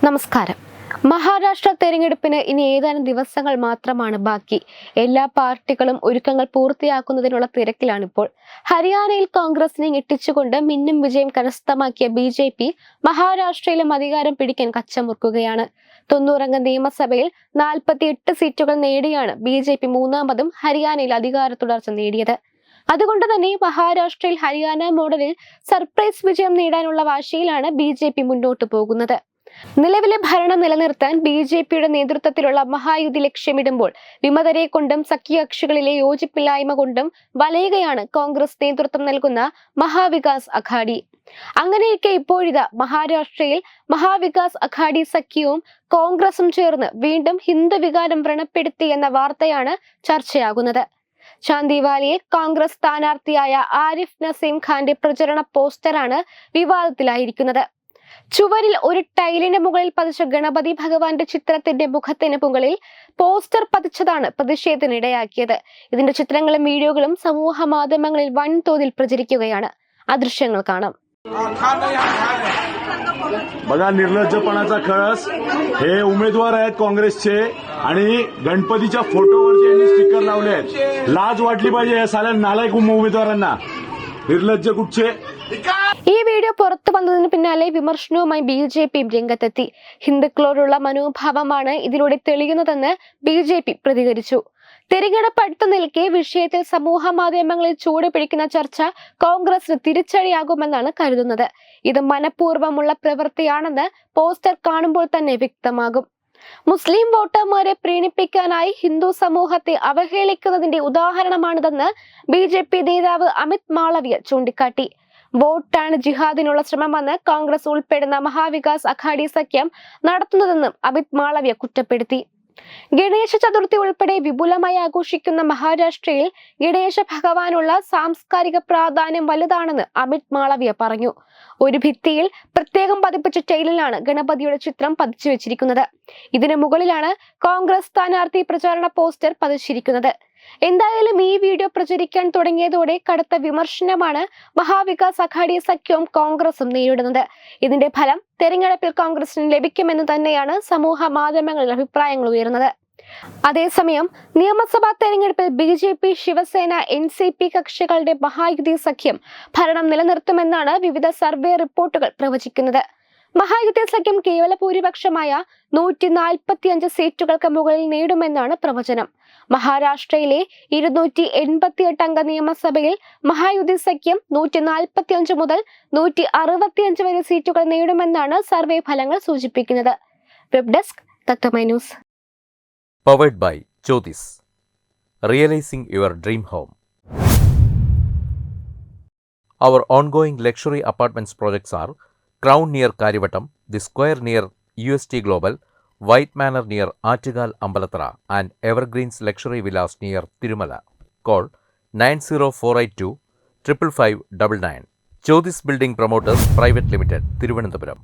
നമസ്കാരം. മഹാരാഷ്ട്ര തെരഞ്ഞെടുപ്പിന് ഇനി ഏതാനും ദിവസങ്ങൾ മാത്രമാണ് ബാക്കി. എല്ലാ പാർട്ടികളും ഒരുക്കങ്ങൾ പൂർത്തിയാക്കുന്നതിനുള്ള തിരക്കിലാണിപ്പോൾ. ഹരിയാനയിൽ കോൺഗ്രസിനെ ഞെട്ടിച്ചുകൊണ്ട് മിന്നും വിജയം കരസ്ഥമാക്കിയ BJP മഹാരാഷ്ട്രയിലും അധികാരം പിടിക്കാൻ കച്ചമുറുക്കുകയാണ്. 90-അംഗ നിയമസഭയിൽ 48 സീറ്റുകൾ നേടിയാണ് BJP മൂന്നാമതും ഹരിയാനയിൽ അധികാര തുടർച്ച നേടിയത്. അതുകൊണ്ട് തന്നെ മഹാരാഷ്ട്രയിൽ ഹരിയാന മോഡലിൽ സർപ്രൈസ് വിജയം നേടാനുള്ള വാശിയിലാണ് BJP മുന്നോട്ടു പോകുന്നത്. നിലവിലെ ഭരണം നിലനിർത്താൻ BJPയുടെ നേതൃത്വത്തിലുള്ള മഹായുതി ലക്ഷ്യമിടുമ്പോൾ വിമതരെ കൊണ്ടും സഖ്യകക്ഷികളിലെ യോജിപ്പില്ലായ്മ കൊണ്ടും വലയുകയാണ് കോൺഗ്രസ് നേതൃത്വം നൽകുന്ന മഹാവികാസ് അഘാഡി. അങ്ങനെയൊക്കെ ഇപ്പോഴിതാ മഹാരാഷ്ട്രയിൽ മഹാവികാസ് അഘാഡി സഖ്യവും കോൺഗ്രസും ചേർന്ന് വീണ്ടും ഹിന്ദു വികാരം വ്രണപ്പെടുത്തി എന്ന വാർത്തയാണ് ചർച്ചയാകുന്നത്. ചാന്ദിവാലിയിൽ കോൺഗ്രസ് സ്ഥാനാർത്ഥിയായ ആരിഫ് നസീം ഖാന്റെ പ്രചരണ പോസ്റ്ററാണ് വിവാദത്തിലായിരിക്കുന്നത്. ചുവരിൽ ഒരു ടൈലിന്റെ മുകളിൽ പതിച്ച ഗണപതി ഭഗവാന്റെ ചിത്രത്തിന്റെ മുഖത്തിന് മുകളിൽ പോസ്റ്റർ പതിച്ചതാണ് പ്രതിഷേധത്തിനിടയാക്കിയത്. ഇതിന്റെ चित्रങ്ങളും വീഡിയോകളും സമൂഹ മാധ്യമങ്ങളിൽ വൻതോതിൽ പ്രചരിക്കുകയാണ്. ആ ദൃശ്യങ്ങൾ കാണാം. बघा, निर्लज्जपणाचा कळस. हे उमेदवार आहेत काँग्रेसचे आणि गणपतीच्या फोटोवर यांनी स्टिकर लावले आहेत. लाज वाटली पाहिजे या साल्या नालायक उमेदवारांना. निर्लज्ज कुठचे. ഈ വീഡിയോ പുറത്തു വന്നതിന് പിന്നാലെ വിമർശനവുമായി BJPയും രംഗത്തെത്തി. ഹിന്ദുക്കളോടുള്ള മനോഭാവമാണ് ഇതിലൂടെ തെളിയുന്നതെന്ന് BJP പ്രതികരിച്ചു. തെരഞ്ഞെടുപ്പ് അടുത്തു നിൽക്കെ വിഷയത്തിൽ സമൂഹ മാധ്യമങ്ങളിൽ ചൂട് പിടിക്കുന്ന ചർച്ച കോൺഗ്രസിന് തിരിച്ചടിയാകുമെന്നാണ് കരുതുന്നത്. ഇത് മനഃപൂർവ്വമുള്ള പ്രവൃത്തിയാണെന്ന് പോസ്റ്റർ കാണുമ്പോൾ തന്നെ വ്യക്തമാകും. മുസ്ലിം വോട്ടർമാരെ പ്രീണിപ്പിക്കാനായി ഹിന്ദു സമൂഹത്തെ അവഹേളിക്കുന്നതിന്റെ ഉദാഹരണമാണിതെന്ന് BJP നേതാവ് അമിത് മാളവ്യ ചൂണ്ടിക്കാട്ടി. വോട്ടാണ് ജിഹാദിനുള്ള ശ്രമമെന്ന് കോൺഗ്രസ് ഉൾപ്പെടുന്ന മഹാവികാസ് അഘാഡി സഖ്യം നടത്തുന്നതെന്നും അമിത് മാളവ്യ കുറ്റപ്പെടുത്തി. ഗണേശ ചതുർത്ഥി ഉൾപ്പെടെ വിപുലമായി ആഘോഷിക്കുന്ന മഹാരാഷ്ട്രയിൽ ഗണേശ ഭഗവാനുള്ള സാംസ്കാരിക പ്രാധാന്യം വലുതാണെന്ന് അമിത് മാളവ്യ പറഞ്ഞു. ഒരു ഭിത്തിയിൽ പ്രത്യേകം പതിപ്പിച്ച ടൈലിലാണ് ഗണപതിയുടെ ചിത്രം പതിച്ചു വെച്ചിരിക്കുന്നത്. ഇതിനു മുകളിലാണ് കോൺഗ്രസ് സ്ഥാനാർത്ഥി പ്രചാരണ പോസ്റ്റർ പതിച്ചിരിക്കുന്നത്. എന്തായാലും ഈ വീഡിയോ പ്രചരിക്കാൻ തുടങ്ങിയതോടെ കടുത്ത വിമർശനമാണ് മഹാവികാസ് അഘാഡി സഖ്യവും കോൺഗ്രസും നേരിടുന്നത്. ഇതിന്റെ ഫലം തെരഞ്ഞെടുപ്പിൽ കോൺഗ്രസിന് ലഭിക്കുമെന്ന് തന്നെയാണ് സമൂഹ മാധ്യമങ്ങളിൽ അഭിപ്രായങ്ങൾ ഉയർന്നത്. അതേസമയം നിയമസഭാ തെരഞ്ഞെടുപ്പിൽ BJP, ശിവസേന, NCP കക്ഷികളുടെ മഹായുതി സഖ്യം ഭരണം നിലനിർത്തുമെന്നാണ് വിവിധ സർവേ റിപ്പോർട്ടുകൾ പ്രവചിക്കുന്നത്. മഹായുതി സഖ്യം കേവല ഭൂരിപക്ഷമായ 145 സീറ്റുകൾക്ക് മുകളിൽ നേടുമെന്നാണ് പ്രവചനം. മഹാരാഷ്ട്രയിലെ 288 അംഗ നിയമസഭയിൽ മഹായുതി സഖ്യം 145 മുതൽ 165 വരെ സീറ്റുകൾ നേടുമെന്നാണ് സർവേ ഫലങ്ങൾ സൂചിപ്പിക്കുന്നത്. Web desk Tatwamayi news. Powered by Jyotis. Realizing your dream home. Our ongoing luxury apartments projects are Crown near Karivattam, The Square near UST Global, White Manor near Attigal Ambalathara, and Evergreens Luxury Villas near Tirumala. Call 90482 55599. Jyotis Building Promoters Private Limited, Thiruvananthapuram.